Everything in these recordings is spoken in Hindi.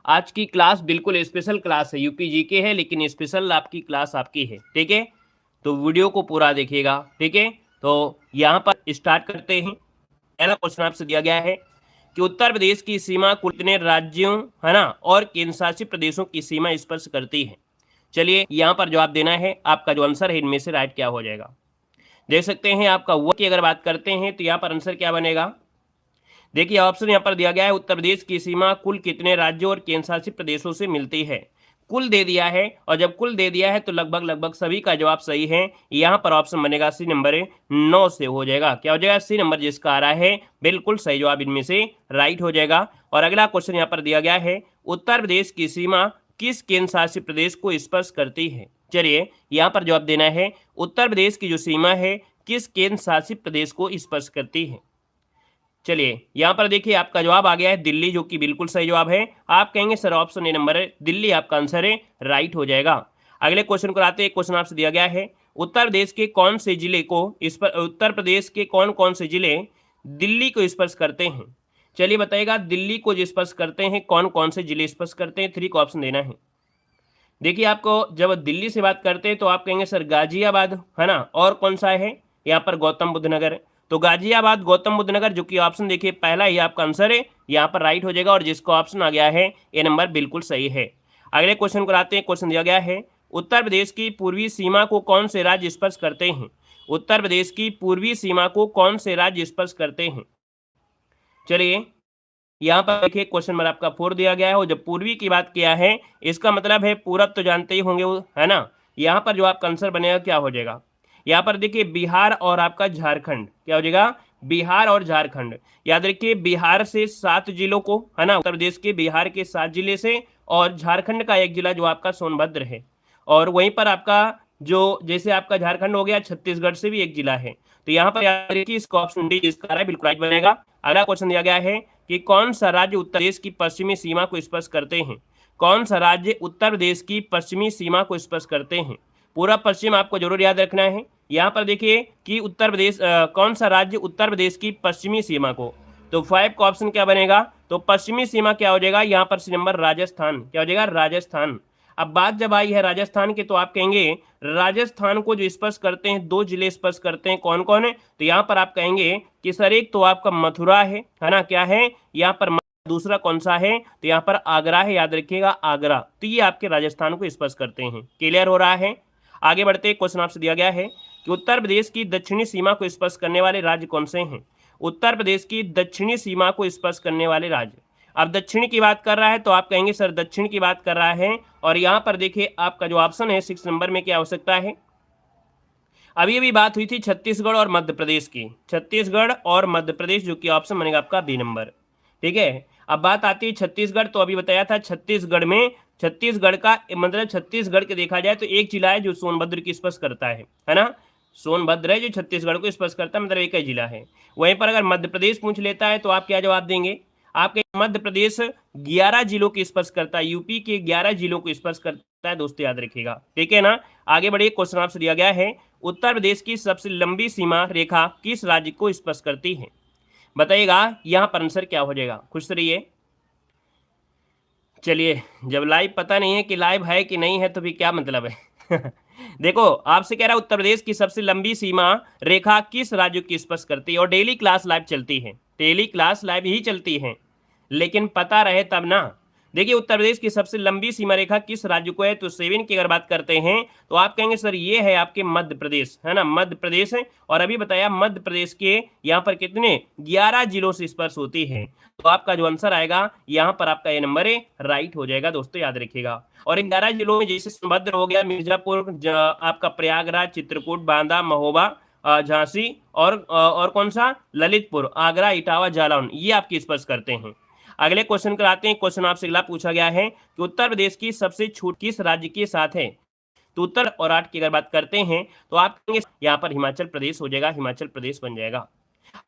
आज की क्लास बिल्कुल स्पेशल क्लास है, यूपी जीके है लेकिन स्पेशल आपकी क्लास आपकी है, ठीक है। तो वीडियो को पूरा देखिएगा, ठीक है। तो यहाँ पर स्टार्ट करते हैं। पहला क्वेश्चन आपसे दिया गया है कि उत्तर प्रदेश की सीमा कुल कितने राज्यों, है ना, और केंद्र शासित प्रदेशों की सीमा स्पर्श करती है। चलिए यहाँ पर जवाब देना है, आपका जो आंसर है इनमें से राइट क्या हो जाएगा। देख सकते हैं आपका हुआ की अगर बात करते हैं तो यहाँ पर आंसर क्या बनेगा। देखिए ऑप्शन यहाँ पर दिया गया है, उत्तर प्रदेश की सीमा कुल कितने राज्यों और केंद्र शासित प्रदेशों से मिलती है। कुल दे दिया है, और जब कुल दे दिया है तो लगभग लगभग सभी का जवाब सही है। यहाँ पर ऑप्शन बनेगा सी नंबर 9 से हो जाएगा। क्या हो जाएगा, सी नंबर जिसका आ रहा है बिल्कुल सही जवाब इनमें से राइट हो जाएगा। और अगला क्वेश्चन यहाँ पर दिया गया है, उत्तर प्रदेश की सीमा किस केंद्र शासित प्रदेश को स्पर्श करती है। चलिए यहाँ पर जवाब देना है, उत्तर प्रदेश की जो सीमा है किस केंद्र शासित प्रदेश को स्पर्श करती है। चलिए यहाँ पर देखिए आपका जवाब आ गया है दिल्ली, जो कि बिल्कुल सही जवाब है। आप कहेंगे sir option A number Delhi आपका आंसर है, राइट हो जाएगा। अगले क्वेश्चन को आते हैं। क्वेश्चन आपसे दिया गया है, उत्तर प्रदेश के कौन से जिले को उत्तर प्रदेश के कौन कौन से जिले दिल्ली को स्पर्श करते हैं। चलिए बताइएगा, दिल्ली को जो स्पर्श करते हैं कौन कौन से जिले स्पर्श करते हैं, 3 को ऑप्शन देना है। देखिए आपको जब दिल्ली से बात करते हैं तो आप कहेंगे सर गाजियाबाद, है ना, और कौन सा है यहाँ पर गौतम बुद्ध नगर। तो गाजियाबाद, गौतम बुद्ध नगर, जो कि ऑप्शन देखिए पहला ही आपका आंसर है, यहाँ पर राइट हो जाएगा। और जिसको ऑप्शन आ गया है ये नंबर बिल्कुल सही है। अगले क्वेश्चन को आते हैं। क्वेश्चन दिया गया है, उत्तर प्रदेश की पूर्वी सीमा को कौन से राज्य स्पर्श करते हैं। उत्तर प्रदेश की पूर्वी सीमा को कौन से राज्य स्पर्श करते हैं। चलिए यहाँ पर देखिए क्वेश्चन नंबर आपका 4 दिया गया है, और जब पूर्वी की बात किया है इसका मतलब है पूरब तो जानते ही होंगे, है ना। यहाँ पर जो आपका आंसर बनेगा क्या हो जाएगा, यहाँ पर देखिए बिहार और आपका झारखंड, क्या हो जाएगा, बिहार और झारखंड। याद रखिए बिहार से 7 जिलों को, है ना, उत्तर प्रदेश के बिहार के 7 जिले से, और झारखंड का एक जिला जो आपका सोनभद्र है। और वहीं पर आपका जो जैसे आपका झारखंड हो गया, छत्तीसगढ़ से भी एक जिला है। तो यहाँ पर याद रखिए इसका ऑप्शन डी जिसका है बिल्कुल राइट बनेगा। अगला क्वेश्चन दिया गया है कि कौन सा राज्य उत्तर प्रदेश की पश्चिमी सीमा को स्पर्श करते हैं। कौन सा राज्य उत्तर प्रदेश की पश्चिमी सीमा को स्पर्श करते हैं। पूरा पश्चिम आपको जरूर याद रखना है। यहाँ पर देखिए कि उत्तर प्रदेश कौन सा राज्य उत्तर प्रदेश की पश्चिमी सीमा को, तो 5 का ऑप्शन क्या बनेगा, तो पश्चिमी सीमा क्या हो जाएगा, यहाँ पर सी नंबर राजस्थान, क्या हो जाएगा, राजस्थान। अब बात जब आई है राजस्थान की तो आप कहेंगे राजस्थान को जो स्पर्श करते हैं 2 जिले स्पर्श करते हैं, कौन कौन है, तो यहाँ पर आप कहेंगे कि सर एक तो आपका मथुरा है ना, क्या है यहाँ पर, दूसरा कौन सा है, तो यहाँ पर आगरा है, याद रखिएगा आगरा। तो ये आपके राजस्थान को स्पर्श करते हैं। क्लियर हो रहा है। आगे बढ़ते क्वेश्चन आपसे दिया गया है कि उत्तर प्रदेश की दक्षिणी सीमा को स्पर्श करने वाले राज्य कौन से हैं। उत्तर प्रदेश की दक्षिणी सीमा को स्पर्श करने वाले राज्य, अब दक्षिण की बात कर रहा है तो आप कहेंगे सर दक्षिण की बात कर रहा है। और यहाँ पर देखिए आपका जो ऑप्शन है 6 नंबर में क्या हो सकता है। अभी बात हुई थी छत्तीसगढ़ और मध्य प्रदेश की, छत्तीसगढ़ और मध्य प्रदेश, जो कि ऑप्शन बनेगा आपका बी नंबर, ठीक है। अब बात आती है छत्तीसगढ़, तो अभी बताया था छत्तीसगढ़ में, छत्तीसगढ़ का मतलब छत्तीसगढ़ के देखा जाए तो एक जिला है जो सोनभद्र की स्पर्श करता है ना, सोनभद्र है जो छत्तीसगढ़ को स्पर्श करता है, मतलब एक ही जिला है। वहीं पर अगर मध्य प्रदेश पूछ लेता है तो आप क्या जवाब देंगे, आपके मध्य प्रदेश 11 जिलों की स्पर्श करता है, यूपी के 11 जिलों को स्पर्श करता है, दोस्तों याद रखिएगा, ठीक है ना। आगे बढ़िए, क्वेश्चन आपसे दिया गया है, उत्तर प्रदेश की सबसे लंबी सीमा रेखा किस राज्य को स्पर्श करती है। बताइएगा यहाँ पर आंसर क्या हो जाएगा, खुश रहिए। चलिए जब लाइव पता नहीं है कि लाइव है कि नहीं है तो भी क्या मतलब है देखो आपसे कह रहा है उत्तर प्रदेश की सबसे लंबी सीमा रेखा किस राज्य की स्पर्श करती है, और डेली क्लास लाइव चलती है, डेली क्लास लाइव ही चलती है, लेकिन पता रहे तब ना। देखिए उत्तर प्रदेश की सबसे लंबी सीमा रेखा किस राज्य को है, तो 7 की अगर बात करते हैं तो आप कहेंगे सर ये है आपके मध्य प्रदेश, है ना, मध्य प्रदेश है। और अभी बताया मध्य प्रदेश के यहाँ पर कितने 11 जिलों से स्पर्श होती है, तो आपका जो आंसर आएगा यहाँ पर आपका ये नंबर है राइट हो जाएगा, दोस्तों याद रखिएगा। और 11 जिलों में जैसे सोनभद्र हो गया, मिर्जापुर, आपका प्रयागराज, चित्रकूट, बांदा, महोबा, झांसी, और कौन सा, ललितपुर, आगरा, इटावा, जालौन, ये आपकी स्पर्श करते हैं। अगले क्वेश्चन पर आते हैं। क्वेश्चन आपसे अगला पूछा गया है कि उत्तर प्रदेश की सबसे छोटी किस राज्य के साथ है, तो उत्तर और 8 की अगर बात करते हैं तो आप कहेंगे यहाँ पर हिमाचल प्रदेश हो जाएगा, हिमाचल प्रदेश बन जाएगा।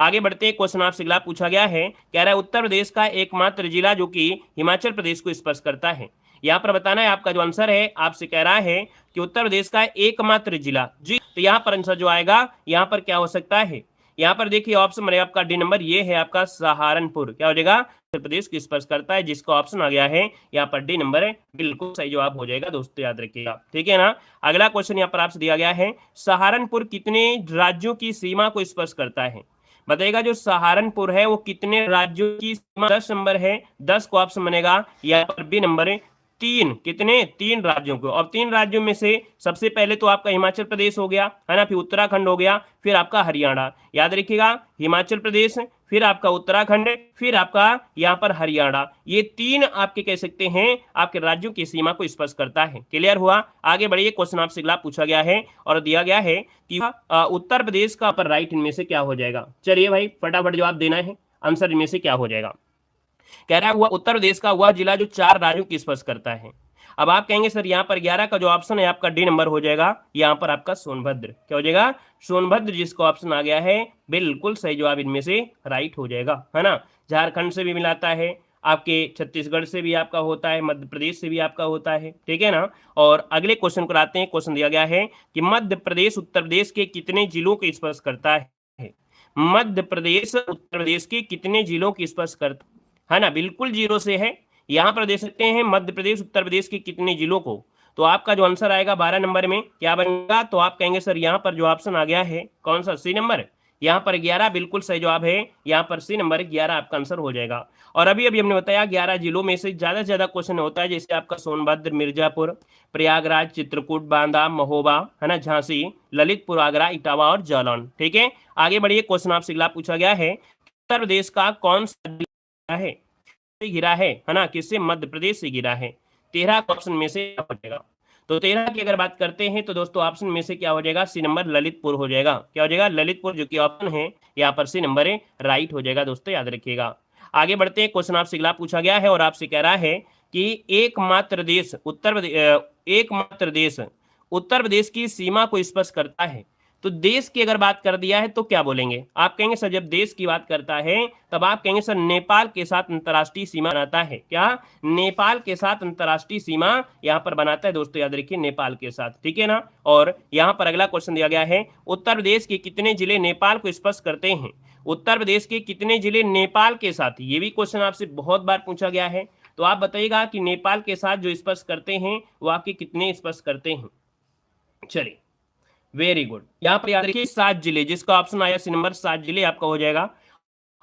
आगे बढ़ते हैं। क्वेश्चन आपसे अगला पूछा गया है, कह रहा है उत्तर प्रदेश का एकमात्र जिला जो कि हिमाचल प्रदेश को स्पर्श करता है। यहाँ पर बताना है आपका जो आंसर है, आपसे कह रहा है कि उत्तर प्रदेश का एकमात्र जिला जी, तो यहाँ पर आंसर जो आएगा यहाँ पर क्या हो सकता है, यहाँ पर देखिए ऑप्शन बनेगा आपका डी नंबर, ये है आपका सहारनपुर। क्या हो जाएगा? उत्तर प्रदेश को स्पर्श करता है, जिसका ऑप्शन आ गया है यहाँ पर डी नंबर है, बिल्कुल सही जवाब हो जाएगा दोस्तों, याद रखिएगा। ठीक है ना। अगला क्वेश्चन यहाँ पर आपसे दिया गया है, सहारनपुर कितने राज्यों की सीमा को स्पर्श करता है? बताइएगा जो सहारनपुर है वो कितने राज्यों की सीमा, 10 नंबर है, 10 को ऑप्शन बनेगा यहाँ पर बी नंबर है, तीन, कितने? 3 राज्यों को। और 3 राज्यों में से सबसे पहले तो आपका हिमाचल प्रदेश हो गया है ना, फिर उत्तराखंड हो गया, फिर आपका हरियाणा। याद रखिएगा, हिमाचल प्रदेश, फिर आपका उत्तराखंड, फिर आपका यहाँ पर हरियाणा। ये 3 आपके कह सकते हैं आपके राज्यों की सीमा को स्पर्श करता है। क्लियर हुआ? आगे बढ़िए, क्वेश्चन आपसे अगला पूछा गया है और दिया गया है कि उत्तर प्रदेश का पर राइट इनमें से क्या हो जाएगा। चलिए भाई फटाफट जवाब देना है, आंसर इनमें से क्या हो जाएगा। कह रहा है हुआ उत्तर प्रदेश का वह जिला जो 4 राज्यों की स्पर्श करता है। अब आप कहेंगे सर यहाँ पर 11 का जो ऑप्शन है आपका डी नंबर हो जाएगा, यहाँ पर आपका सोनभद्र। क्या हो जाएगा? सोनभद्र, जिसका ऑप्शन आ गया है बिल्कुल सही जवाब इनमें से राइट हो जाएगा, है ना। झारखंड से भी मिलाता है, आपके छत्तीसगढ़ से भी आपका होता है, मध्य प्रदेश से भी आपका होता है। ठीक है ना। और अगले क्वेश्चन को आते हैं। क्वेश्चन दिया गया है कि मध्य प्रदेश उत्तर प्रदेश के कितने जिलों को स्पर्श करता है? मध्य प्रदेश उत्तर प्रदेश के कितने जिलों की स्पर्श करता है ना, बिल्कुल जीरो से है। यहां पर दे सकते हैं मध्य प्रदेश उत्तर प्रदेश के कितने जिलों को, तो आपका जो आंसर आएगा 12 नंबर में क्या बनेगा, तो आप कहेंगे सर यहाँ पर जो ऑप्शन आ गया है कौन सा, सी नंबर। यहाँ पर 11 बिल्कुल सही जवाब है, यहाँ पर सी नंबर 11 आपका आंसर हो जाएगा। और अभी हमने बताया 11 जिलों में से ज्यादा से ज्यादा क्वेश्चन होता है, जैसे आपका सोनभद्र, मिर्जापुर, प्रयागराज, चित्रकूट, बांदा, महोबा, है ना, झांसी, ललितपुर, आगरा, इटावा और जालौन। ठीक है। आगे बढ़िए, क्वेश्चन आपसे अगला पूछा गया है, उत्तर प्रदेश का कौन सा है घिरा है ना, किससे? मध्य प्रदेश से घिरा है। 13 ऑप्शन में से क्या हो जाएगा, तो 13 की अगर बात करते हैं तो दोस्तों ऑप्शन में से क्या हो जाएगा, सी नंबर ललितपुर हो जाएगा। क्या हो जाएगा? ललितपुर, जो कि ऑप्शन है यहाँ पर सी नंबर है, राइट हो जाएगा दोस्तों, याद रखिएगा। आगे बढ़ते हैं, क्वेश्चन आपसे अगला पूछा गया है और आपसे कह रहा है कि एकमात्र देश उत्तर प्रदेश की सीमा को स्पर्श करता है। तो देश की अगर बात कर दिया है तो क्या बोलेंगे? आप कहेंगे सर जब देश की बात करता है तब आप कहेंगे सर नेपाल के साथ अंतर्राष्ट्रीय सीमा बनाता है। क्या? नेपाल के साथ अंतर्राष्ट्रीय सीमा यहाँ पर बनाता है दोस्तों, याद रखिए, नेपाल के साथ। ठीक है ना। और यहाँ पर अगला क्वेश्चन दिया गया है, उत्तर प्रदेश के कितने जिले नेपाल को स्पर्श करते हैं? उत्तर प्रदेश के कितने जिले नेपाल के साथ, ये भी क्वेश्चन आपसे बहुत बार पूछा गया है। तो आप बताइएगा कि नेपाल के साथ जो स्पर्श करते हैं वो आपके कितने स्पर्श करते हैं। चलिए, वेरी गुड। यहाँ पर याद रखिए 7 जिले, जिसका ऑप्शन आया सी नंबर 7 जिले आपका हो जाएगा।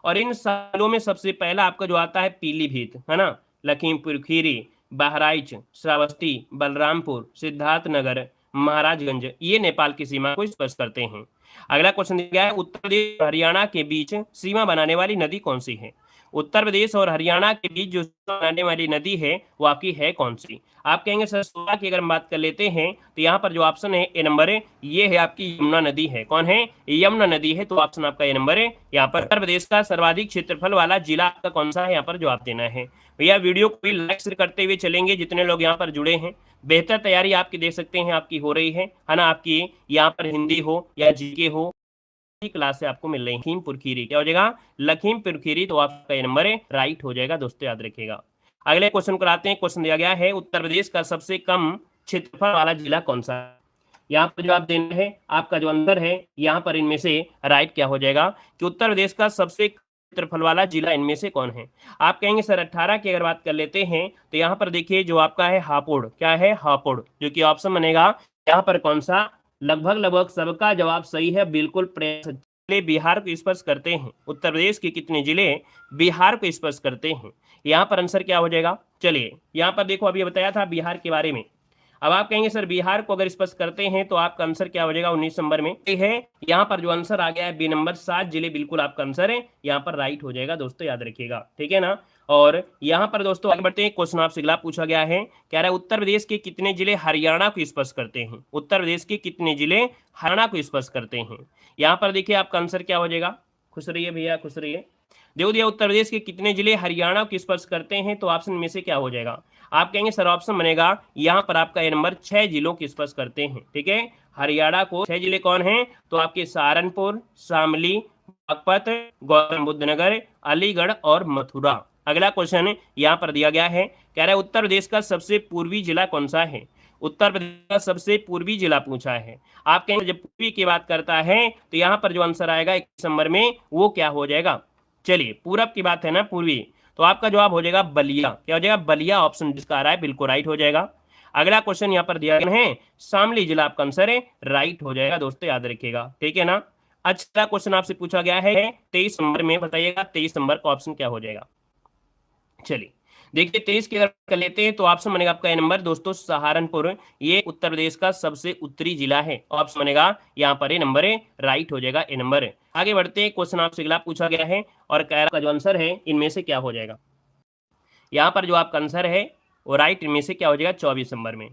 और इन सालों में सबसे पहला आपका जो आता है पीलीभीत, है ना, लखीमपुर खीरी, बहराइच, श्रावस्ती, बलरामपुर, सिद्धार्थनगर, महाराजगंज, ये नेपाल की सीमा को स्पर्श करते हैं। अगला क्वेश्चन दिया है, उत्तर प्रदेश और हरियाणा के बीच सीमा बनाने वाली नदी कौन सी है? उत्तर प्रदेश और हरियाणा के बीच जो बनाने वाली नदी है वो आपकी है कौन सी? आप कहेंगे सर 16 की अगर हम बात कर लेते हैं तो यहाँ पर जो ऑप्शन है ए नंबर है, ये है आपकी यमुना नदी है। कौन है? यमुना नदी है, तो ऑप्शन आपका ए नंबर है। यहाँ पर उत्तर प्रदेश का सर्वाधिक क्षेत्रफल वाला जिला आपका कौन सा है, यहाँ पर जवाब देना है। भैया वीडियो को भी लाइक शेयर करते हुए चलेंगे, जितने लोग यहाँ पर जुड़े हैं। बेहतर तैयारी आपकी देख सकते हैं आपकी हो रही है ना, आपकी यहाँ पर हिंदी हो या जीके हो, क्लास से आपको मिल रही है। लखीमपुर खीरी, क्या हो जाएगा? लखीमपुर खीरी, तो आपका ये नंबर है, राइट हो जाएगा दोस्तों, याद रखिएगा। अगले क्वेश्चन को आते हैं। क्वेश्चन दिया गया है, उत्तर प्रदेश का सबसे कम क्षेत्रफल वाला जिला कौन सा है? यहाँ पर जवाब देना है, आपका जो आंसर है यहाँ पर इनमें से राइट क्या हो जाएगा कि उत्तर प्रदेश का सबसे क्षेत्रफल वाला जिला इनमें से कौन है? आप कहेंगे सर 18 की अगर बात कर लेते हैं तो यहाँ पर देखिए जो आपका है हापुड़। क्या है? हापुड़, जो कि ऑप्शन बनेगा यहाँ पर कौन सा? लगभग सबका जवाब सही है, बिल्कुल प्रयास। जिले बिहार को स्पर्श करते हैं। उत्तर प्रदेश के कितने जिले बिहार को स्पर्श करते हैं? यहाँ पर आंसर क्या हो जाएगा? चलिए यहाँ पर देखो, अभी बताया था बिहार के बारे में। अब आप कहेंगे सर बिहार को अगर स्पर्श करते हैं तो आपका आंसर क्या हो जाएगा? 19 नंबर में है। यहाँ पर जो आंसर आ गया है बी नंबर 7 जिले, बिल्कुल आपका आंसर है, यहाँ पर राइट हो जाएगा दोस्तों, याद रखिएगा। ठीक है ना। और यहाँ पर दोस्तों आगे बढ़ते हैं, क्वेश्चन आपसे अगला पूछा गया है, कह रहा है उत्तर प्रदेश के कितने जिले हरियाणा को स्पर्श करते हैं? उत्तर प्रदेश के कितने जिले हरियाणा को स्पर्श करते हैं? यहाँ पर देखिए आपका आंसर क्या हो जाएगा। खुश रहिए भैया, खुश रहिए। देखो दिया उत्तर प्रदेश के कितने जिले हरियाणा को स्पर्श करते हैं, तो ऑप्शन में से क्या हो जाएगा? आप कहेंगे सर ऑप्शन बनेगा यहाँ पर आपका ये नंबर 6 जिलों की स्पर्श करते हैं। ठीक है, हरियाणा को 6 जिले कौन हैं? तो आपके सहारनपुर, शामली, बागपत, गौतम बुद्ध नगर, अलीगढ़ और मथुरा। अगला क्वेश्चन यहाँ पर दिया गया है, कह रहा है उत्तर प्रदेश का सबसे पूर्वी जिला कौन सा है? उत्तर प्रदेश का सबसे पूर्वी जिला पूछा है। आप कहेंगे जब पूर्वी की बात करता है तो यहाँ पर जो आंसर आएगा 21 नंबर में वो क्या हो जाएगा? चलिए, पूरब की बात है ना, पूर्वी, तो आपका जवाब हो जाएगा बलिया। क्या हो जाएगा? बलिया। ऑप्शन जिसका आ रहा है बिल्कुल राइट हो जाएगा। अगला क्वेश्चन यहाँ पर दिया गया है, शामली जिला आपका आंसर है, राइट हो जाएगा दोस्तों, याद रखिएगा, ठीक है ना। अच्छा, क्वेश्चन आपसे पूछा गया है 23 नंबर में, बताइएगा 23 नंबर का ऑप्शन क्या हो जाएगा। चलिए देखिए, 23 की अगर कर लेते हैं तो ऑप्शन बनेगा आपका ए नंबर दोस्तों, सहारनपुर। ये उत्तर प्रदेश का सबसे उत्तरी जिला है। ऑप्शन बनेगा यहाँ पर ए नंबर है, राइट हो जाएगा ए नंबर। आगे बढ़ते हैं, क्वेश्चन आपसे अगला पूछा गया है और कह रहा का जो आंसर है इनमें से क्या हो जाएगा। यहाँ पर जो आपका आंसर है वो राइट इनमें से क्या हो जाएगा 24 नंबर में।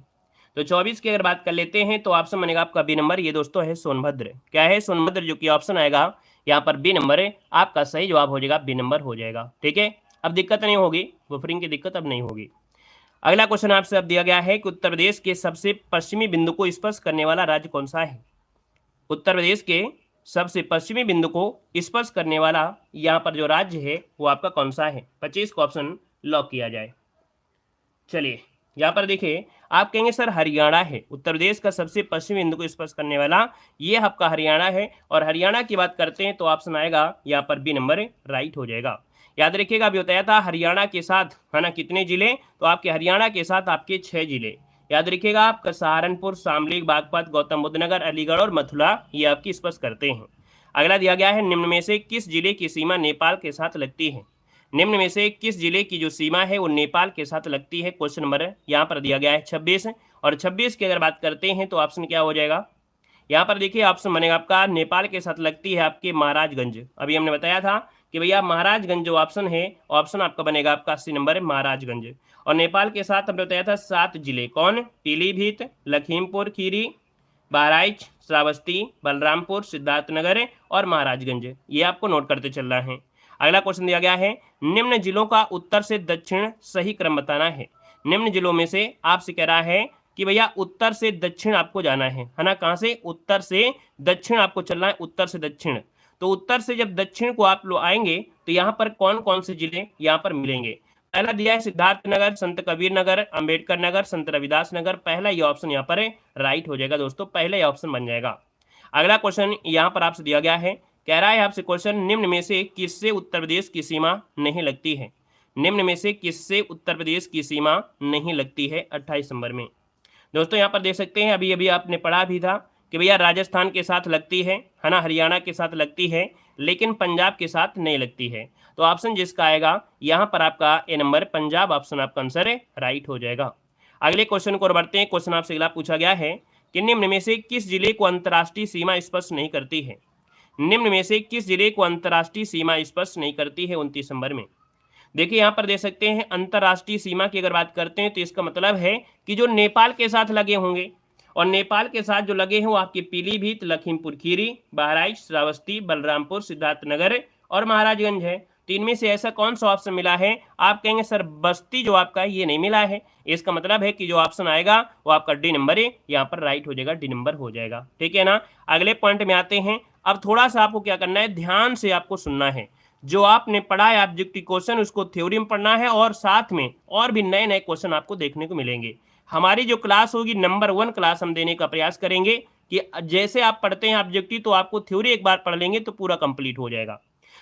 तो 24 की अगर बात कर लेते हैं तो ऑप्शन बनेगा आपका बी नंबर। ये दोस्तों है सोनभद्र। क्या है? सोनभद्र, जो कि ऑप्शन आएगा यहाँ पर बी नंबर है, आपका सही जवाब हो जाएगा बी नंबर हो जाएगा, ठीक है। अब दिक्कत नहीं होगी, बफरिंग की दिक्कत अब नहीं होगी। अगला क्वेश्चन आपसे अब दिया गया है कि उत्तर प्रदेश के सबसे पश्चिमी बिंदु को स्पर्श करने वाला राज्य कौन सा है। उत्तर प्रदेश के सबसे पश्चिमी बिंदु को स्पर्श करने वाला यहाँ पर जो राज्य है वो आपका कौन सा है। 25 को ऑप्शन लॉक किया जाए। चलिए यहाँ पर देखिए, आप कहेंगे सर हरियाणा है, उत्तर प्रदेश का सबसे पश्चिमी बिंदु को स्पर्श करने वाला ये आपका हरियाणा है। और हरियाणा की बात करते हैं तो ऑप्शन आएगा यहाँ पर बी नंबर, राइट हो जाएगा। याद रखिएगा, अभी बताया था हरियाणा के साथ है ना कितने जिले, तो आपके हरियाणा के साथ आपके 6 जिले याद रखिएगा। आपका सहारनपुर, शामली, बागपत, गौतम बुद्ध नगर, अलीगढ़ और मथुरा ये आपकी स्पर्श करते हैं। अगला दिया गया है, निम्न में से किस जिले की सीमा नेपाल के साथ लगती है। निम्न में से किस जिले की जो सीमा है वो नेपाल के साथ लगती है। क्वेश्चन नंबर यहाँ पर दिया गया है 26। और 26 की अगर बात करते हैं तो ऑप्शन क्या हो जाएगा। यहाँ पर देखिए, ऑप्शन बनेगा आपका नेपाल के साथ लगती है आपके महाराजगंज। अभी हमने बताया था कि भैया महाराजगंज जो ऑप्शन है, ऑप्शन आपका बनेगा आपका 80 नंबर महाराजगंज। और नेपाल के साथ हमने बताया था 7 जिले, कौन? पीलीभीत, लखीमपुर खीरी, बहराइच, श्रावस्ती, बलरामपुर, सिद्धार्थनगर और महाराजगंज। ये आपको नोट करते चलना है। अगला क्वेश्चन दिया गया है, निम्न जिलों का उत्तर से दक्षिण सही क्रम बताना है। निम्न जिलों में से आपसे कह रहा है कि भैया उत्तर से दक्षिण आपको जाना है ना। कहाँ से? उत्तर से दक्षिण आपको चलना है, उत्तर से दक्षिण। तो उत्तर से जब दक्षिण को आप लोग आएंगे तो यहाँ पर कौन कौन से जिले यहाँ पर मिलेंगे। पहला दिया है सिद्धार्थ नगर, संत कबीर नगर, अंबेडकर नगर, संत रविदास नगर। पहला ये ऑप्शन यहाँ पर राइट हो जाएगा दोस्तों, पहला ये ऑप्शन बन जाएगा। अगला क्वेश्चन यहाँ पर आपसे दिया गया है, कह रहा है आपसे क्वेश्चन, निम्न में से किससे उत्तर प्रदेश की सीमा नहीं लगती है। निम्न में से किससे उत्तर प्रदेश की सीमा नहीं लगती है 28 नंबर में। दोस्तों यहाँ पर देख सकते हैं, अभी अभी आपने पढ़ा भी था कि भैया राजस्थान के साथ लगती है ना, हरियाणा के साथ लगती है, लेकिन पंजाब के साथ नहीं लगती है। तो ऑप्शन जिसका आएगा यहाँ पर आपका ए नंबर, पंजाब ऑप्शन आपका आंसर है, राइट हो जाएगा। अगले क्वेश्चन को बढ़ते हैं। क्वेश्चन आपसे अगला पूछा गया है कि निम्न में से किस जिले को अंतर्राष्ट्रीय सीमा स्पर्श नहीं करती है। निम्न में से किस जिले को अंतर्राष्ट्रीय सीमा स्पर्श नहीं करती है 29 नंबर में। देखिए यहाँ पर देख सकते हैं, अंतर्राष्ट्रीय सीमा की अगर बात करते हैं तो इसका मतलब है कि जो नेपाल के साथ लगे होंगे, और नेपाल के साथ जो लगे हैं वो आपके पीलीभीत, लखीमपुर खीरी, बहराइच, श्रावस्ती, बलरामपुर, सिद्धार्थनगर और महाराजगंज है। तो इनमें से ऐसा कौन सा ऑप्शन मिला है। आप कहेंगे सर बस्ती जो आपका है ये नहीं मिला है। इसका मतलब है कि जो ऑप्शन आएगा वो आपका डी नंबर है, यहाँ पर राइट हो जाएगा, डी नंबर हो जाएगा, ठीक है ना। अगले पॉइंट में आते हैं। अब थोड़ा सा आपको क्या करना है, ध्यान से आपको सुनना है। जो आपने पढ़ा है ऑब्जेक्टिव क्वेश्चन उसको थ्योरी में पढ़ना है, और साथ में और भी नए नए क्वेश्चन आपको देखने को मिलेंगे। हमारी जो क्लास होगी नंबर 1 क्लास हम देने का प्रयास करेंगे कि जैसे आप पढ़ते हैं ऑब्जेक्टिव तो आपको थ्योरी एक बार पढ़ लेंगे तो पूरा कंप्लीट हो जाएगा।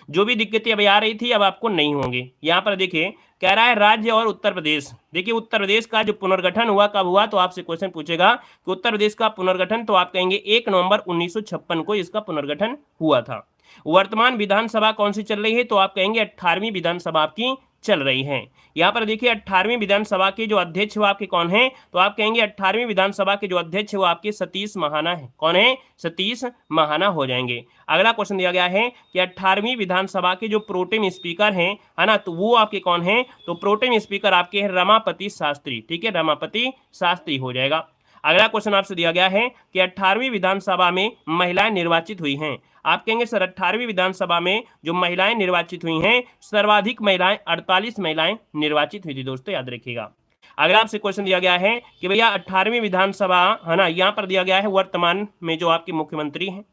जो भी दिक्कतें अभी आ रही थी अब आपको नहीं होंगी। यहाँ पर देखिए, कह रहा है राज्य और उत्तर प्रदेश। देखिए उत्तर प्रदेश का जो पुनर्गठन हुआ कब हुआ, तो आपसे क्वेश्चन पूछेगा कि उत्तर प्रदेश का पुनर्गठन, तो आप कहेंगे 1 नवंबर 1956 को इसका पुनर्गठन हुआ था। वर्तमान विधानसभा कौन सी चल रही है, तो आप कहेंगे 18वीं विधानसभा आपकी चल रही है। यहाँ पर देखिए 18वीं विधानसभा के जो अध्यक्ष वो आपके कौन हैं, तो आप कहेंगे 18वीं विधानसभा के जो अध्यक्ष वो आपके सतीश महाना है। कौन है? सतीश महाना हो जाएंगे। अगला क्वेश्चन दिया गया है कि 18वीं विधानसभा के जो प्रोटेम स्पीकर हैं है ना, तो वो आपके कौन हैं, तो प्रोटेम स्पीकर आपके हैं रमापति शास्त्री, ठीक है, रमापति शास्त्री हो जाएगा। अगला क्वेश्चन आपसे दिया गया है कि 18वीं विधानसभा में महिलाएं निर्वाचित हुई हैं। आप कहेंगे सर 18वीं विधानसभा में जो महिलाएं निर्वाचित हुई हैं, सर्वाधिक महिलाएं 48 महिलाएं निर्वाचित हुई थी दोस्तों, याद रखिएगा। अगला आपसे क्वेश्चन दिया गया है कि भैया 18वीं विधानसभा है ना, यहाँ पर दिया गया है वर्तमान में जो आपके मुख्यमंत्री हैं,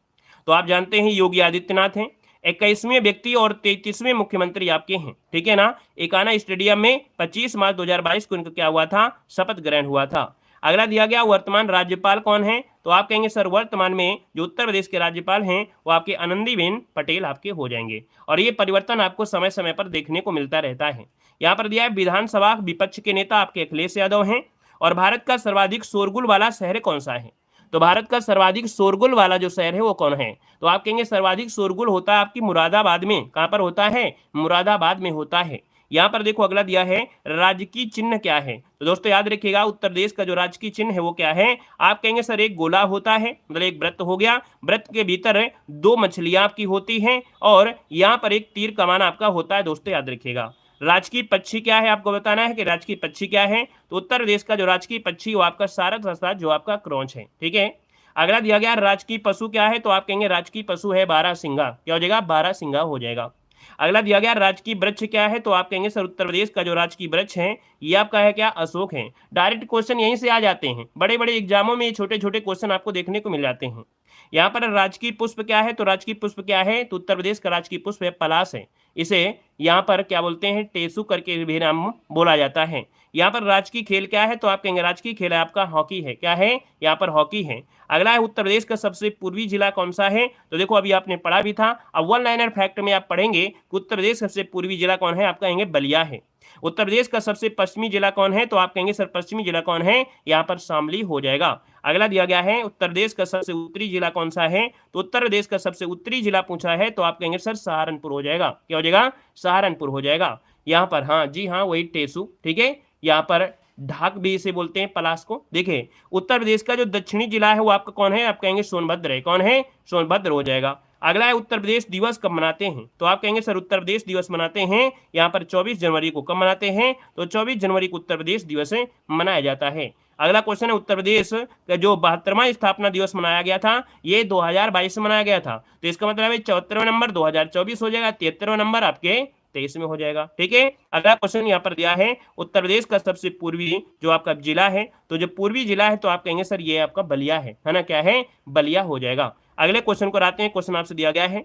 तो आप जानते हैं योगी आदित्यनाथ हैं। 21वें व्यक्ति और 33वें मुख्यमंत्री आपके हैं, ठीक है ना। एकाना स्टेडियम में 25 मार्च 2022 को इनका क्या हुआ था, शपथ ग्रहण हुआ था। अगला दिया गया वर्तमान राज्यपाल कौन है, तो आप कहेंगे सर वर्तमान में जो उत्तर प्रदेश के राज्यपाल हैं वो आपके आनंदीबेन पटेल आपके हो जाएंगे। और ये परिवर्तन आपको समय समय पर देखने को मिलता रहता है। यहाँ पर दिया है विधानसभा विपक्ष के नेता आपके अखिलेश यादव हैं। और भारत का सर्वाधिक शोरगुल वाला शहर कौन सा है, तो भारत का सर्वाधिक शोरगुल वाला जो शहर है वो कौन है, तो आप कहेंगे सर्वाधिक शोरगुल होता है आपकी मुरादाबाद में। कहां पर होता है, मुरादाबाद में होता है। यहाँ पर देखो अगला दिया है राजकीय चिन्ह क्या है, तो दोस्तों याद रखिएगा उत्तर प्रदेश का जो राजकीय चिन्ह है वो क्या है, आप कहेंगे सर एक गोला होता है, मतलब एक वृत्त हो गया, वृत्त के भीतर 2 मछलियां आपकी होती हैं और यहाँ पर एक तीर कमान आपका होता है। दोस्तों याद रखिएगा राजकीय पक्षी क्या है, आपको बताना है कि राजकीय पक्षी क्या है, तो उत्तर प्रदेश का जो राजकीय पक्षी वो आपका सारस अर्थात जो आपका क्रॉच है। ठीक है, अगला दिया गया राजकीय पशु क्या है, तो आप कहेंगे राजकीय पशु है बारहसिंगा। क्या हो जाएगा, बारहसिंगा हो जाएगा। अगला दिया गया राजकीय वृक्ष क्या है, तो आप कहेंगे सर उत्तर प्रदेश का जो राजकीय वृक्ष है ये आपका है क्या, अशोक है। डायरेक्ट क्वेश्चन यहीं से आ जाते हैं, बड़े बड़े एग्जामों में छोटे छोटे क्वेश्चन आपको देखने को मिल जाते हैं। यहाँ पर राजकीय पुष्प क्या है, तो राजकीय पुष्प क्या है, तो उत्तर प्रदेश का राजकीय पुष्प है पलाश है। इसे यहाँ पर क्या बोलते हैं, टेसु करके भी नाम बोला जाता है। यहाँ पर राजकीय खेल क्या है, तो आप कहेंगे राजकीय खेल है आपका हॉकी है। क्या है, यहाँ पर हॉकी है। अगला है उत्तर प्रदेश का सबसे पूर्वी जिला कौन सा है, तो देखो अभी आपने पढ़ा भी था, अब वन लाइनर फैक्ट में आप पढ़ेंगे कि उत्तर प्रदेश सबसे पूर्वी जिला कौन है, आप कहेंगे बलिया है। उत्तर प्रदेश का सबसे पश्चिमी जिला कौन है, तो आप कहेंगे सर पश्चिमी जिला कौन है, यहाँ पर शामली हो जाएगा। अगला दिया गया है उत्तर प्रदेश का सबसे उत्तरी जिला कौन सा है, तो उत्तर प्रदेश का सबसे उत्तरी जिला पूछा है तो आप कहेंगे सर सहारनपुर हो जाएगा। क्या हो जाएगा, सहारनपुर हो जाएगा। यहाँ पर हाँ जी हाँ वही टेसु। ठीक है, यहाँ पर ढाक भी इसे बोलते हैं पलाश को। देखिए उत्तर प्रदेश का जो दक्षिणी जिला है वो आपका कौन है, आप कहेंगे सोनभद्र है। कौन है, सोनभद्र हो जाएगा। अगला है उत्तर प्रदेश दिवस कब मनाते हैं, तो आप कहेंगे सर उत्तर प्रदेश दिवस मनाते हैं यहाँ पर 24 जनवरी को। कब मनाते हैं, तो 24 जनवरी को उत्तर प्रदेश दिवस मनाया जाता है। अगला क्वेश्चन है उत्तर प्रदेश का जो 72वां स्थापना दिवस मनाया गया था ये 2022 में मनाया गया था, तो इसका मतलब है 74वां नंबर 2024 हो जाएगा, 73वां नंबर आपके 23 में हो जाएगा। ठीक है, अगला क्वेश्चन यहाँ पर दिया है उत्तर प्रदेश का सबसे पूर्वी जो आपका जिला है, तो जो पूर्वी जिला है तो आप कहेंगे सर ये आपका बलिया है ना, क्या है, बलिया हो जाएगा। अगले क्वेश्चन को आते हैं। क्वेश्चन आपसे दिया गया है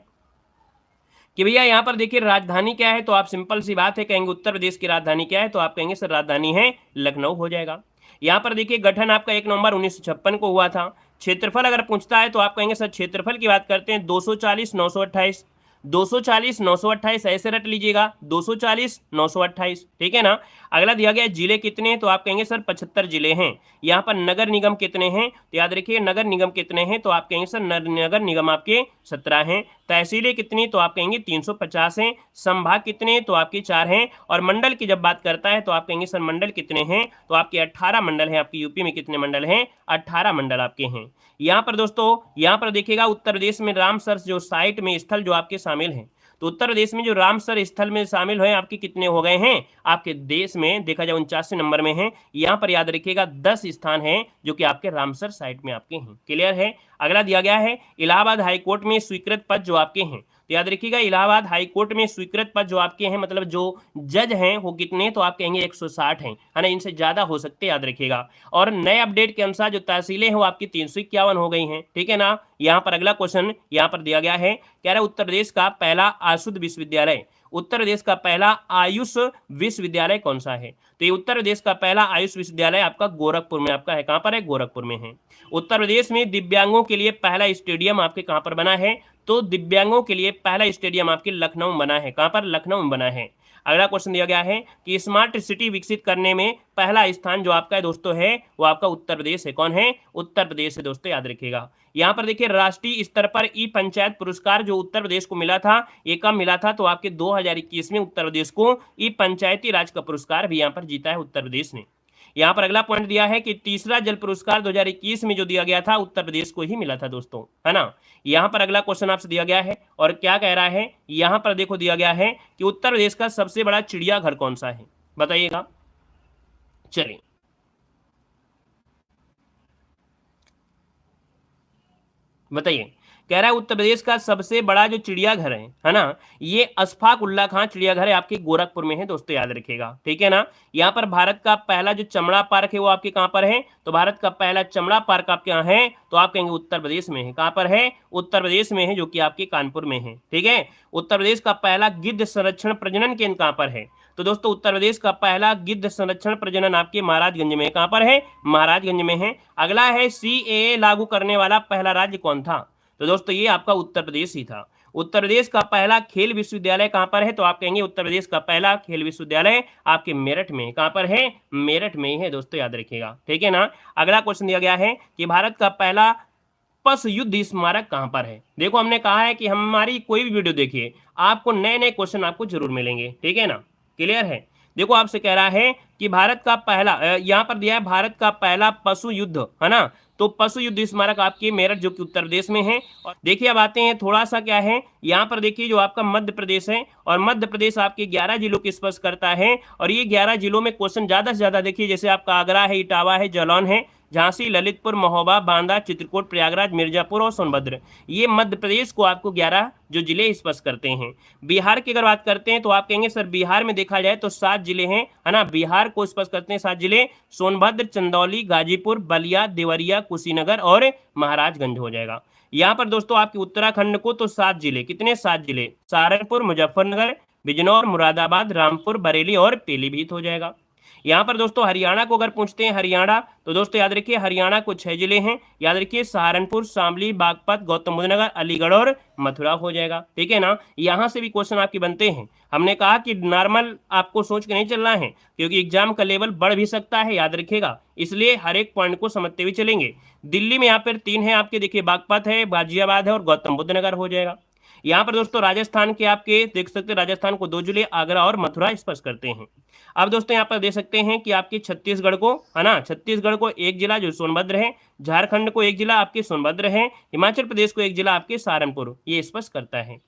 कि भैया यहाँ पर देखिए राजधानी क्या है, तो आप सिंपल सी बात है कहेंगे उत्तर प्रदेश की राजधानी क्या है, तो आप कहेंगे सर राजधानी है लखनऊ हो जाएगा। यहाँ पर देखिए गठन आपका 1 नवंबर 1956 को हुआ था। क्षेत्रफल अगर पूछता है तो आप कहेंगे सर क्षेत्रफल की बात करते हैं 240 928 240 928 ऐसे रट लीजिएगा, 240 928। ठीक है ना। अगला दिया गया जिले कितने हैं, तो आप कहेंगे सर 75 जिले हैं। यहाँ पर नगर निगम कितने हैं, तो याद रखिए नगर निगम कितने हैं, तो आप कहेंगे सर नगर निगम आपके 17 हैं। तहसीलें कितनी, तो आप कहेंगे 350 हैं। संभाग कितने, तो आपके 4 हैं। और मंडल की जब बात करता है तो आप कहेंगे सर मंडल कितने हैं, तो आपके 18 मंडल हैं। आपके यूपी में कितने मंडल हैं, 18 मंडल आपके हैं। यहाँ पर दोस्तों यहाँ पर देखिएगा उत्तर प्रदेश में रामसर जो साइट में स्थल जो आपके शामिल हैं, तो उत्तर प्रदेश में जो रामसर स्थल में शामिल है आपके कितने हो गए हैं, आपके देश में देखा जाए 49 नंबर में है। यहाँ पर याद रखिएगा 10 स्थान हैं जो कि आपके रामसर साइट में आपके हैं। क्लियर है। अगला दिया गया है इलाहाबाद हाईकोर्ट में स्वीकृत पद जो आपके हैं, तो याद रखिएगा इलाहाबाद हाईकोर्ट में स्वीकृत पद जो आपके हैं मतलब जो जज हैं वो कितने, तो आप कहेंगे 160 हैं, है ना, इनसे ज्यादा हो सकते हैं, याद रखिएगा। और नए अपडेट के अनुसार जो तहसीलें हैं वो आपकी 351 हो गई हैं। ठीक है ना। यहाँ पर अगला क्वेश्चन यहाँ पर दिया गया है, कह रहा है उत्तर प्रदेश का पहला आशुद्ध विश्वविद्यालय, उत्तर प्रदेश का पहला आयुष विश्वविद्यालय कौन सा है, तो ये उत्तर प्रदेश का पहला आयुष विश्वविद्यालय आपका गोरखपुर में आपका है। कहां पर है, गोरखपुर में है। उत्तर प्रदेश में दिव्यांगों के लिए पहला स्टेडियम आपके कहां पर बना है, तो दिव्यांगों के लिए पहला स्टेडियम आपके लखनऊ में बना है। कहां पर, लखनऊ में बना है। अगला क्वेश्चन दिया गया है कि स्मार्ट सिटी विकसित करने में पहला स्थान जो आपका है दोस्तों है वो आपका उत्तर प्रदेश है। कौन है, उत्तर प्रदेश है दोस्तों, याद रखिएगा। यहाँ पर देखिए राष्ट्रीय स्तर पर ई पंचायत पुरस्कार जो उत्तर प्रदेश को मिला था ये कब मिला था, तो आपके 2021 में उत्तर प्रदेश को ई पंचायती राज का पुरस्कार भी यहाँ पर जीता है उत्तर प्रदेश ने। यहाँ पर अगला पॉइंट दिया है कि तीसरा जल पुरस्कार 2021 में जो दिया गया था उत्तर प्रदेश को ही मिला था दोस्तों, है ना। यहाँ पर अगला क्वेश्चन आपसे दिया गया है और क्या कह रहा है, यहाँ पर देखो दिया गया है कि उत्तर प्रदेश का सबसे बड़ा चिड़ियाघर कौन सा है, बताइएगा। चलिए बताइए। कह रहा है उत्तर प्रदेश का सबसे बड़ा जो चिड़ियाघर है ना, ये अशफाक उल्ला खां चिड़ियाघर है आपके गोरखपुर में है दोस्तों, याद रखिएगा। ठीक है ना। यहाँ पर भारत का पहला जो चमड़ा पार्क है वो आपके कहाँ पर है, तो भारत का पहला चमड़ा पार्क आपके यहाँ है, तो आप कहेंगे उत्तर प्रदेश में है। कहाँ पर है, उत्तर प्रदेश में है, जो कि आपके कानपुर में है। ठीक है। उत्तर प्रदेश का पहला गिद्ध संरक्षण प्रजनन केंद्र कहाँ पर है, तो दोस्तों उत्तर प्रदेश का पहला गिद्ध संरक्षण प्रजनन आपके महाराजगंज में, कहां पर है? महाराजगंज में है। अगला है CAA लागू करने वाला पहला राज्य कौन था? तो दोस्तों ये आपका उत्तर प्रदेश ही था। उत्तर प्रदेश का पहला खेल विश्वविद्यालय कहां पर है? तो आप कहेंगे उत्तर प्रदेश का पहला खेल विश्वविद्यालय आपके मेरठ में, कहां पर है? मेरठ में ही है दोस्तों, याद रखिएगा, ठीक है ना। अगला क्वेश्चन दिया गया है कि भारत का पहला पशु युद्ध स्मारक कहां पर है? देखो हमने कहा है कि हमारी कोई भी वीडियो देखिए, आपको नए नए क्वेश्चन आपको जरूर मिलेंगे, ठीक है ना, क्लियर है। देखो आपसे कह रहा है कि भारत का पहला, यहां पर दिया है भारत का पहला पशु युद्ध, है ना, तो पशु युद्ध स्मारक आपके मेरठ जो कि उत्तर प्रदेश में है। और देखिए अब आते हैं थोड़ा सा क्या है, यहाँ पर देखिए जो आपका मध्य प्रदेश है, और मध्य प्रदेश आपके 11 जिलों को स्पर्श करता है, और ये 11 जिलों में क्वेश्चन ज्यादा से ज्यादा देखिए, जैसे आपका आगरा है, इटावा है, जालौन है, झांसी, ललितपुर, महोबा, बांदा, चित्रकूट, प्रयागराज, मिर्जापुर और सोनभद्र, ये मध्य प्रदेश को आपको 11 जो जिले स्पर्श करते हैं। बिहार की अगर बात करते हैं तो आप कहेंगे सर बिहार में देखा जाए तो 7 जिले हैं, है ना, बिहार को स्पर्श करते हैं 7 जिले, सोनभद्र, चंदौली, गाजीपुर, बलिया, देवरिया, कुशीनगर और महाराजगंज हो जाएगा। यहाँ पर दोस्तों आपके उत्तराखंड को तो 7 जिले, कितने? 7 जिले, सहारनपुर, मुजफ्फरनगर, बिजनौर, मुरादाबाद, रामपुर, बरेली और पीलीभीत हो जाएगा। यहाँ पर दोस्तों हरियाणा को अगर पूछते हैं, हरियाणा, तो दोस्तों याद रखिए हरियाणा को 6 जिले हैं, याद रखिए सहारनपुर, शामली, बागपत, गौतम बुद्ध नगर, अलीगढ़ और मथुरा हो जाएगा, ठीक है ना। यहाँ से भी क्वेश्चन आपके बनते हैं। हमने कहा कि नॉर्मल आपको सोच के नहीं चलना है, क्योंकि एग्जाम का लेवल बढ़ भी सकता है, याद रखिएगा, इसलिए हर एक पॉइंट को समझते हुए चलेंगे। दिल्ली में यहाँ पर 3 है आपके, देखिए बागपत है, गाजियाबाद है और गौतम बुद्ध नगर हो जाएगा। यहाँ पर दोस्तों राजस्थान के आपके देख सकते हैं, राजस्थान को 2 जिले, आगरा और मथुरा स्पर्श करते हैं। अब दोस्तों यहाँ पर देख सकते हैं कि आपके छत्तीसगढ़ को, है ना, छत्तीसगढ़ को 1 जिला जो सोनभद्र है, झारखंड को 1 जिला आपके सोनभद्र है, हिमाचल प्रदेश को 1 जिला आपके सहारनपुर, ये स्पर्श करता है।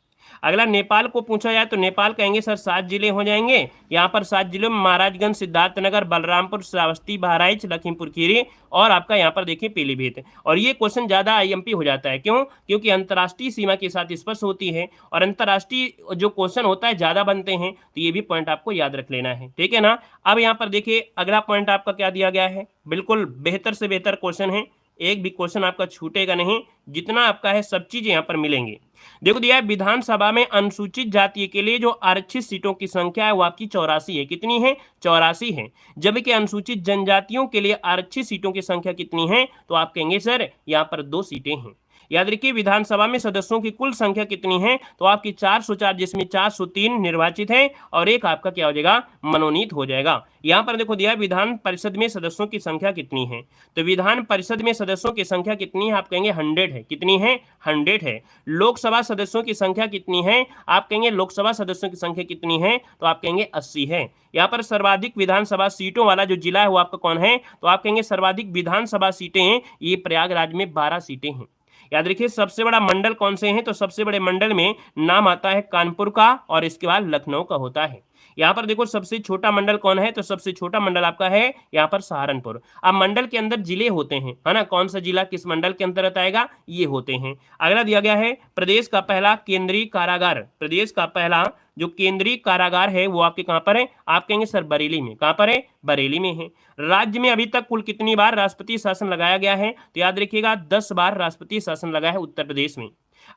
अगला नेपाल को पूछा जाए तो नेपाल कहेंगे सर 7 जिले हो जाएंगे। यहाँ पर 7 जिलों में महाराजगंज, सिद्धार्थनगर, बलरामपुर, श्रावस्ती, बहराइच, लखीमपुर खीरी और आपका यहाँ पर देखिए पीलीभीत। और ये क्वेश्चन ज्यादा IMP हो जाता है, क्यों? क्योंकि अंतर्राष्ट्रीय सीमा के साथ स्पर्श होती है, और अंतर्राष्ट्रीय जो क्वेश्चन होता है ज्यादा बनते हैं, तो ये भी पॉइंट आपको याद रख लेना है, ठीक है ना। अब यहाँ पर देखिए अगला पॉइंट आपका क्या दिया गया है, बिल्कुल बेहतर से बेहतर क्वेश्चन है, एक भी क्वेश्चन आपका छूटेगा नहीं, जितना आपका है सब चीजें यहाँ पर मिलेंगे। देखो दिया है विधानसभा में अनुसूचित जाति के लिए जो आरक्षित सीटों की संख्या है वो आपकी 84 है, कितनी है? 84 है। जबकि अनुसूचित जनजातियों के लिए आरक्षित सीटों की संख्या कितनी है? तो आप कहेंगे सर यहाँ पर 2 सीटें हैं। याद रखिए विधानसभा में सदस्यों की कुल संख्या कितनी है? तो आपकी 404, जिसमें 403 निर्वाचित है और एक आपका क्या हो जाएगा? मनोनीत हो जाएगा। यहाँ पर देखो दिया विधान परिषद में सदस्यों की संख्या कितनी है, तो विधान परिषद में सदस्यों की संख्या कितनी है? आप कहेंगे 100 है, कितनी है? 100 है। लोकसभा सदस्यों की संख्या कितनी है? आप कहेंगे लोकसभा सदस्यों की संख्या कितनी है? तो आप कहेंगे 80 है। यहाँ पर सर्वाधिक विधानसभा सीटों वाला जो जिला है वो आपका कौन है? तो आप कहेंगे सर्वाधिक विधानसभा सीटें ये प्रयागराज में 12 सीटें हैं। याद रखिए सबसे बड़ा मंडल कौन से हैं? तो सबसे बड़े मंडल में नाम आता है कानपुर का और इसके बाद लखनऊ का होता है। यहाँ पर देखो सबसे छोटा मंडल कौन है? तो सबसे छोटा मंडल आपका है यहाँ पर सहारनपुर। अब मंडल के अंदर जिले होते हैं, है ना, कौन सा जिला किस मंडल के अंतर्गत आएगा ये होते हैं। अगला दिया गया है प्रदेश का पहला केंद्रीय कारागार, प्रदेश का पहला जो केंद्रीय कारागार है वो आपके कहां पर है? आप कहेंगे सर बरेली में। कहां पर है? बरेली में है। राज्य में अभी तक कुल कितनी बार राष्ट्रपति शासन लगाया गया है? तो याद रखिएगा 10 बार राष्ट्रपति शासन लगा है उत्तर प्रदेश में।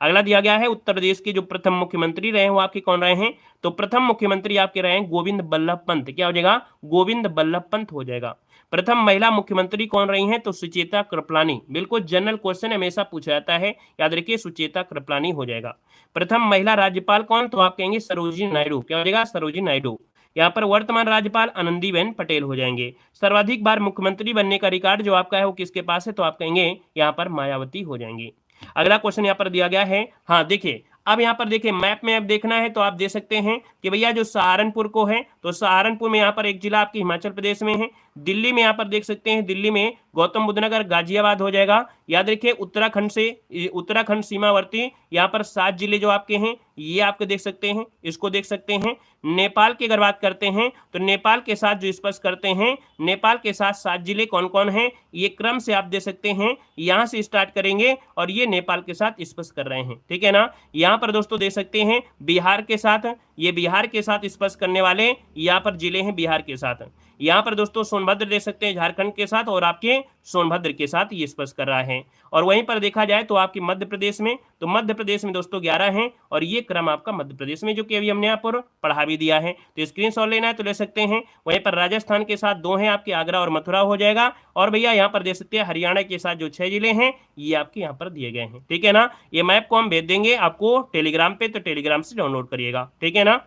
अगला दिया गया है उत्तर प्रदेश के जो प्रथम मुख्यमंत्री रहे वो आपके कौन रहे हैं? तो प्रथम मुख्यमंत्री आपके रहे हैं गोविंद बल्लभ पंत। क्या हो जाएगा? गोविंद बल्लभ पंत हो जाएगा। प्रथम महिला मुख्यमंत्री कौन रही हैं? तो सुचेता कृपलानी। बिल्कुल जनरल क्वेश्चन हमेशा पूछा जाता है, याद रखिए सुचेता कृपलानी हो जाएगा। प्रथम महिला राज्यपाल कौन? तो आप कहेंगे सरोजिनी नायडू। क्या हो जाएगा? सरोजिनी नायडू। यहाँ पर वर्तमान राज्यपाल आनंदीबेन पटेल हो जाएंगे। सर्वाधिक बार मुख्यमंत्री बनने का रिकॉर्ड जो आपका है वो किसके पास है? तो आप कहेंगे यहाँ पर मायावती हो जाएंगे। अगला क्वेश्चन यहाँ पर दिया गया है, हाँ देखिए अब यहाँ पर देखिए मैप में अब देखना है तो आप दे सकते हैं कि भैया जो सहारनपुर को है तो सहारनपुर में यहाँ पर एक जिला आपके हिमाचल प्रदेश में है। दिल्ली में यहाँ पर देख सकते हैं, दिल्ली में गौतम बुद्ध नगर, गाजियाबाद हो जाएगा। याद रखिए उत्तराखंड से उत्तराखंड सीमावर्ती यहाँ पर 7 जिले जो आपके हैं ये आपके देख सकते हैं, इसको देख सकते हैं। नेपाल की अगर बात करते हैं तो नेपाल के साथ जो स्पर्श करते हैं, नेपाल के साथ 7 जिले कौन कौन हैं ये क्रम से आप दे सकते हैं। यहाँ से स्टार्ट करेंगे और ये नेपाल के साथ स्पर्श कर रहे हैं, ठीक है ना। यहाँ पर दोस्तों देख सकते हैं बिहार के साथ, ये बिहार के साथ स्पर्श करने वाले यहाँ पर जिले हैं बिहार के साथ। यहाँ पर दोस्तों सोनभद्र देख सकते हैं झारखंड के साथ और आपके सोनभद्र के साथ ये स्पर्श कर रहा है। और वहीं पर देखा जाए तो आपकी मध्य प्रदेश में, तो मध्य प्रदेश में दोस्तों 11 हैं और ये क्रम आपका मध्य प्रदेश में, जो कि अभी हमने यहाँ पर पढ़ा भी दिया है। तो स्क्रीनशॉट लेना है तो ले सकते हैं। वहीं पर राजस्थान के साथ 2 हैं आपके, आगरा और मथुरा हो जाएगा। और भैया यहाँ पर दे सकते हैं हरियाणा के साथ जो 6 जिले हैं ये आपके यहाँ पर दिए गए हैं, ठीक है ना। ये मैप को हम भेज देंगे आपको टेलीग्राम पे, तो टेलीग्राम से डाउनलोड करिएगा, ठीक है ना।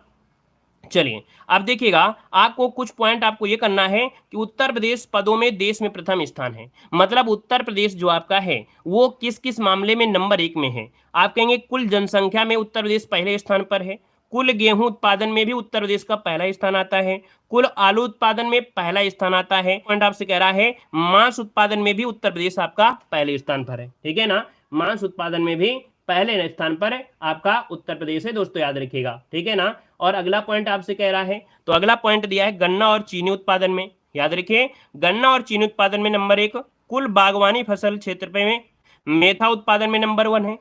चलिए अब देखिएगा, आपको कुछ पॉइंट आपको ये करना है कि उत्तर प्रदेश पदों में देश में प्रथम स्थान है। मतलब उत्तर प्रदेश जो आपका है वो किस किस मामले में नंबर 1 में है। आप कहेंगे कुल जनसंख्या में उत्तर प्रदेश पहले स्थान पर है, कुल गेहूं उत्पादन में भी उत्तर प्रदेश का पहला स्थान आता है, कुल आलू उत्पादन में पहला स्थान आता है। पॉइंट आपसे कह रहा है मांस उत्पादन में भी उत्तर प्रदेश आपका पहले स्थान पर है, ठीक है ना। मांस उत्पादन में भी पहले स्थान पर आपका उत्तर प्रदेश है दोस्तों, याद रखिएगा, ठीक है ना। और अगला पॉइंट आपसे कह रहा है, तो अगला पॉइंट दिया है गन्ना और चीनी उत्पादन में, याद रखिए गन्ना और चीनी उत्पादन में नंबर 1, कुल बागवानी फसल क्षेत्र में मेथा उत्पादन में नंबर 1 है,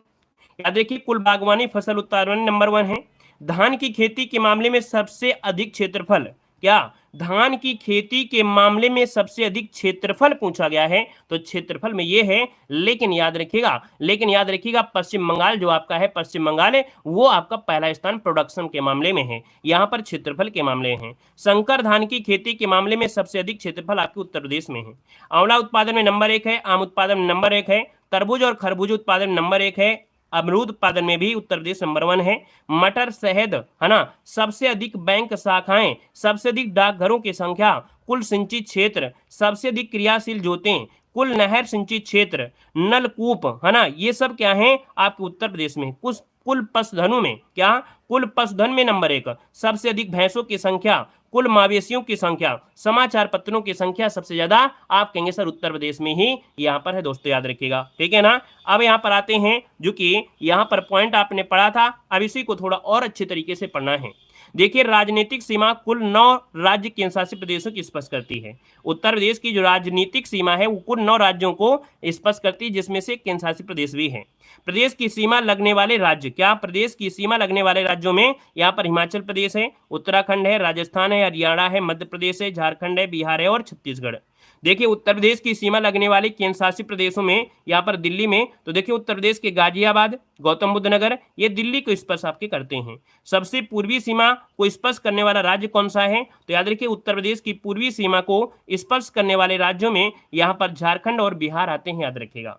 याद रखिए कुल बागवानी फसल उत्पादन में नंबर 1 है। धान की खेती के मामले में सबसे अधिक क्षेत्रफल, क्या धान की खेती के मामले में सबसे अधिक क्षेत्रफल पूछा गया है, तो क्षेत्रफल में ये है। लेकिन याद रखिएगा पश्चिम बंगाल जो आपका है, पश्चिम बंगाल है वो आपका पहला स्थान प्रोडक्शन के मामले में है, यहाँ पर क्षेत्रफल के मामले हैं। संकर धान की खेती के मामले में सबसे अधिक क्षेत्रफल आपके उत्तर प्रदेश में है। आंवला उत्पादन में नंबर 1 है, आम उत्पादन में नंबर 1 है, तरबूज और खरबूज उत्पादन में नंबर 1 है, अमरूद उत्पादन में भी उत्तर प्रदेश नंबर 1 है। मटर, शहद, है ना, सबसे अधिक बैंक शाखाएं, सबसे अधिक डाकघरों की संख्या, कुल सिंचित क्षेत्र, सबसे अधिक क्रियाशील जोतें, कुल नहर सिंचित क्षेत्र, नलकूप, है ना, ये सब क्या है आपके उत्तर प्रदेश में। कुल पशुधनों में क्या, कुल पशुधन में नंबर 1, सबसे अधिक भैंसों की संख्या, कुल मवेशियों की संख्या, समाचार पत्रों की संख्या सबसे ज्यादा आप कहेंगे सर उत्तर प्रदेश में ही यहाँ पर है दोस्तों, याद रखिएगा, ठीक है ना। अब यहाँ पर आते हैं, जो कि यहाँ पर पॉइंट आपने पढ़ा था, अब इसी को थोड़ा और अच्छे तरीके से पढ़ना है। देखिए राजनीतिक सीमा कुल 9 राज्य केंद्र शासित प्रदेशों की स्पष्ट करती है। उत्तर प्रदेश की जो राजनीतिक सीमा है वो कुल 9 राज्यों को स्पष्ट करती है, जिसमें से केंद्र शासित प्रदेश भी है। प्रदेश की सीमा लगने वाले राज्य, क्या प्रदेश की सीमा लगने वाले राज्यों में यहाँ पर हिमाचल प्रदेश है, उत्तराखंड है, राजस्थान है, हरियाणा है, मध्य प्रदेश है, झारखंड है, बिहार है और छत्तीसगढ़। देखिए उत्तर प्रदेश की सीमा लगने वाले केंद्र शासित प्रदेशों में यहाँ पर दिल्ली में, तो देखिए उत्तर प्रदेश के गाजियाबाद, गौतम बुद्ध नगर, ये दिल्ली को स्पर्श आपके करते हैं। सबसे पूर्वी सीमा को स्पर्श करने वाला राज्य कौन सा है, तो याद रखिए उत्तर प्रदेश की पूर्वी सीमा को स्पर्श करने वाले राज्यों में यहाँ पर झारखंड और बिहार आते हैं, याद रखिएगा।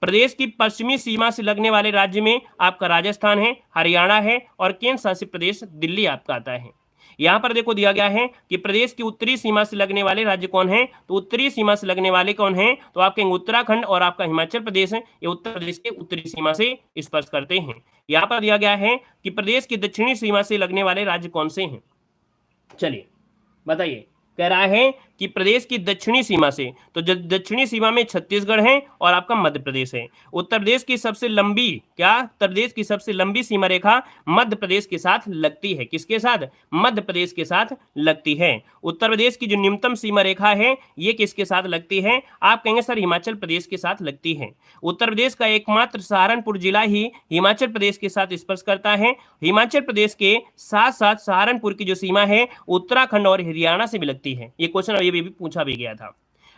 प्रदेश की पश्चिमी सीमा से लगने वाले राज्य में आपका राजस्थान है, हरियाणा है और केंद्र शासित प्रदेश दिल्ली आपका आता है। यहाँ पर देखो दिया गया है कि प्रदेश की उत्तरी सीमा से लगने वाले राज्य कौन है, तो उत्तरी सीमा से लगने वाले कौन हैं, तो आपके उत्तराखंड और आपका हिमाचल प्रदेश है, ये उत्तर प्रदेश के उत्तरी सीमा से स्पर्श करते हैं। यहाँ पर दिया गया है कि प्रदेश की दक्षिणी सीमा से लगने वाले राज्य कौन से हैं। चलिए बताइए, कह रहा है कि प्रदेश की दक्षिणी सीमा से, तो दक्षिणी सीमा में छत्तीसगढ़ है और आपका मध्य प्रदेश है। उत्तर प्रदेश की सबसे लंबी, क्या उत्तर प्रदेश की सबसे लंबी सीमा रेखा मध्य प्रदेश के साथ लगती है, किसके साथ, मध्य प्रदेश के साथ लगती है। उत्तर प्रदेश की जो न्यूनतम सीमा रेखा है ये किसके साथ लगती है, आप कहेंगे सर हिमाचल प्रदेश के साथ लगती है। उत्तर प्रदेश का एकमात्र सहारनपुर जिला ही हिमाचल प्रदेश के साथ स्पर्श करता है। हिमाचल प्रदेश के साथ साथ सहारनपुर की जो सीमा है उत्तराखंड और हरियाणा से भी लगती है। ये क्वेश्चन ये भी पूछा भी गया था।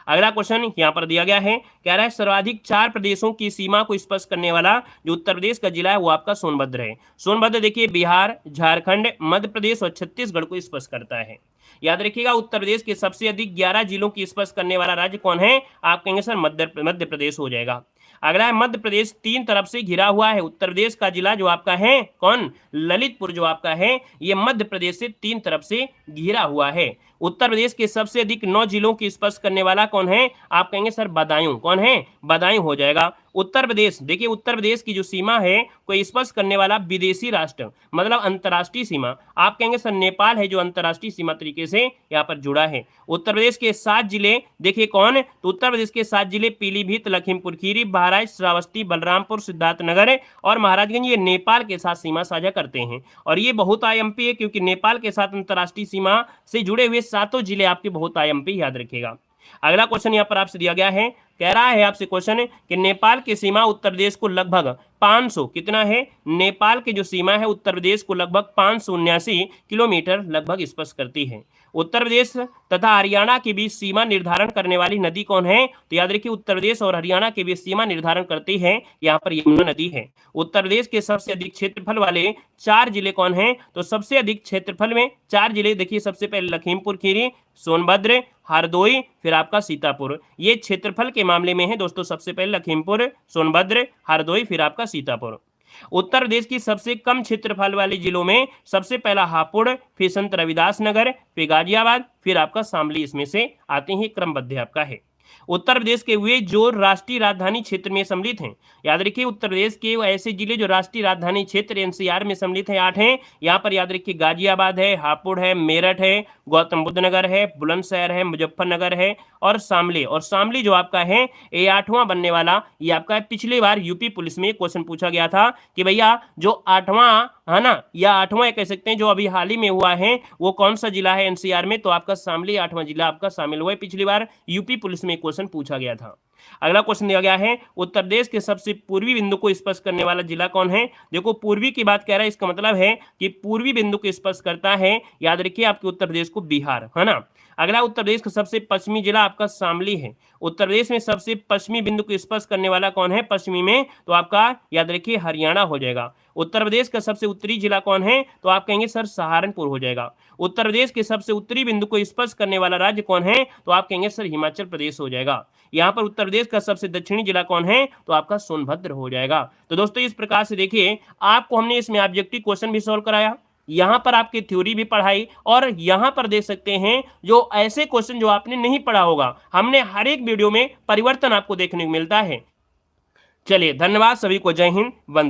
अगला क्वेश्चन यहाँ पर दिया गया है, कह रहा है सर्वाधिक 4 प्रदेशों की सीमा को स्पर्श करने वाला जो उत्तर प्रदेश का जिला है वो आपका सोनभद्र है। सोनभद्र देखिए बिहार, झारखंड, मध्य प्रदेश और छत्तीसगढ़ को स्पर्श करता है। याद रखिएगा उत्तर प्रदेश के सबसे अधिक 11 जिलों की स्पर्श करने वाला राज्य कौन है, आप कहेंगे सर मध्य प्रदेश हो जाएगा। अगला है मध्य प्रदेश 3 तरफ से घिरा हुआ है। उत्तर प्रदेश का जिला जो आपका है कौन, ललितपुर जो आपका है ये मध्य प्रदेश से 3 तरफ से घिरा हुआ है। उत्तर प्रदेश के सबसे अधिक 9 जिलों की स्पर्श करने वाला कौन है, आप कहेंगे सर बदायूं, कौन है, बदायूं हो जाएगा। उत्तर प्रदेश देखिए उत्तर प्रदेश की जो सीमा है कोई स्पर्श करने वाला विदेशी राष्ट्र मतलब अंतर्राष्ट्रीय सीमा, आप कहेंगे सर नेपाल है जो अंतर्राष्ट्रीय सीमा तरीके से यहाँ पर जुड़ा है। उत्तर प्रदेश के 7 जिले देखिए कौन, तो उत्तर प्रदेश के 7 जिले पीलीभीत, लखीमपुर खीरी, बहराइच, श्रावस्ती, बलरामपुर, सिद्धार्थनगर और महाराजगंज ये नेपाल के साथ सीमा साझा करते हैं। और ये बहुत आईएमपी है क्योंकि नेपाल के साथ अंतर्राष्ट्रीय सीमा से जुड़े हुए 7 जिले आपके बहुत आईएमपी, याद रखिएगा। अगला क्वेश्चन यहाँ पर आपसे दिया गया है, कह रहा है आपसे क्वेश्चन कि नेपाल की सीमा उत्तर प्रदेश को लगभग 500 कितना है, नेपाल की जो सीमा है उत्तर प्रदेश को लगभग 579 किलोमीटर लगभग स्पर्श करती है। उत्तर प्रदेश तथा हरियाणा के बीच सीमा निर्धारण करने वाली नदी कौन है? तो याद रखिए उत्तर प्रदेश और हरियाणा के बीच सीमा निर्धारण करती है यहाँ पर यमुना नदी है। उत्तर प्रदेश के सबसे अधिक क्षेत्रफल वाले 4 जिले कौन हैं? तो सबसे अधिक क्षेत्रफल में 4 जिले देखिए, सबसे पहले लखीमपुर खीरी, सोनभद्र, हरदोई, फिर आपका सीतापुर। ये क्षेत्रफल के मामले में है दोस्तों, सबसे पहले लखीमपुर, सोनभद्र, हरदोई, फिर आपका सीतापुर। उत्तर प्रदेश की सबसे कम क्षेत्रफल वाले जिलों में सबसे पहला हापुड़, फिर संत रविदास नगर, फिर गाजियाबाद, फिर आपका शामली इसमें से आते हैं, क्रमबद्ध आपका है। उत्तर प्रदेश के वे जो राष्ट्रीय राजधानी क्षेत्र में सम्मिलित हैं, याद रखिए उत्तर प्रदेश के ऐसे जिले जो राष्ट्रीय राजधानी क्षेत्र एनसीआर में सम्मिलित हैं 8 हैं। यहाँ पर याद रखिए गाजियाबाद है, हापुड़ है, मेरठ है, गौतम बुद्ध नगर है, बुलंदशहर है, मुजफ्फरनगर है और शामली। और शामली जो आपका है ये 8वां बनने वाला, ये आपका पिछली बार यूपी पुलिस में क्वेश्चन पूछा गया था कि भैया जो 8वां है ना, या 8वां कह सकते हैं जो अभी हाल ही में हुआ है, वो कौन सा जिला है एनसीआर में? तो आपका शामली 8वां जिला आपका शामिल हुआ है। पिछली बार यूपी पुलिस में क्वेश्चन पूछा गया था। अगला क्वेश्चन दिया गया है, उत्तर प्रदेश के सबसे पूर्वी बिंदु को स्पर्श करने वाला जिला कौन है? देखो पूर्वी की बात कह रहा है, इसका मतलब है कि पूर्वी बिंदु को स्पर्श करता है, याद रखिए आपके उत्तर प्रदेश को बिहार, है ना। अगला उत्तर प्रदेश का सबसे पश्चिमी जिला आपका शामली है। उत्तर प्रदेश में सबसे पश्चिमी बिंदु को स्पर्श करने वाला कौन है पश्चिमी में? तो आपका याद रखिए हरियाणा हो जाएगा। उत्तर प्रदेश का सबसे उत्तरी जिला कौन है? तो आप कहेंगे सर सहारनपुर हो जाएगा। उत्तर प्रदेश के सबसे उत्तरी बिंदु को स्पर्श करने वाला राज्य कौन है? तो आप कहेंगे सर हिमाचल प्रदेश हो जाएगा। यहाँ पर उत्तर प्रदेश का सबसे दक्षिणी जिला कौन है? तो आपका सोनभद्र हो जाएगा। तो दोस्तों इस प्रकार से देखिए, आपको हमने इसमें ऑब्जेक्टिव क्वेश्चन भी सॉल्व कराया, यहाँ पर आपकी थ्योरी भी पढ़ाई, और यहाँ पर देख सकते हैं जो ऐसे क्वेश्चन जो आपने नहीं पढ़ा होगा, हमने हर एक वीडियो में परिवर्तन आपको देखने को मिलता है। चलिए धन्यवाद सभी को, जय हिंद, वंदे।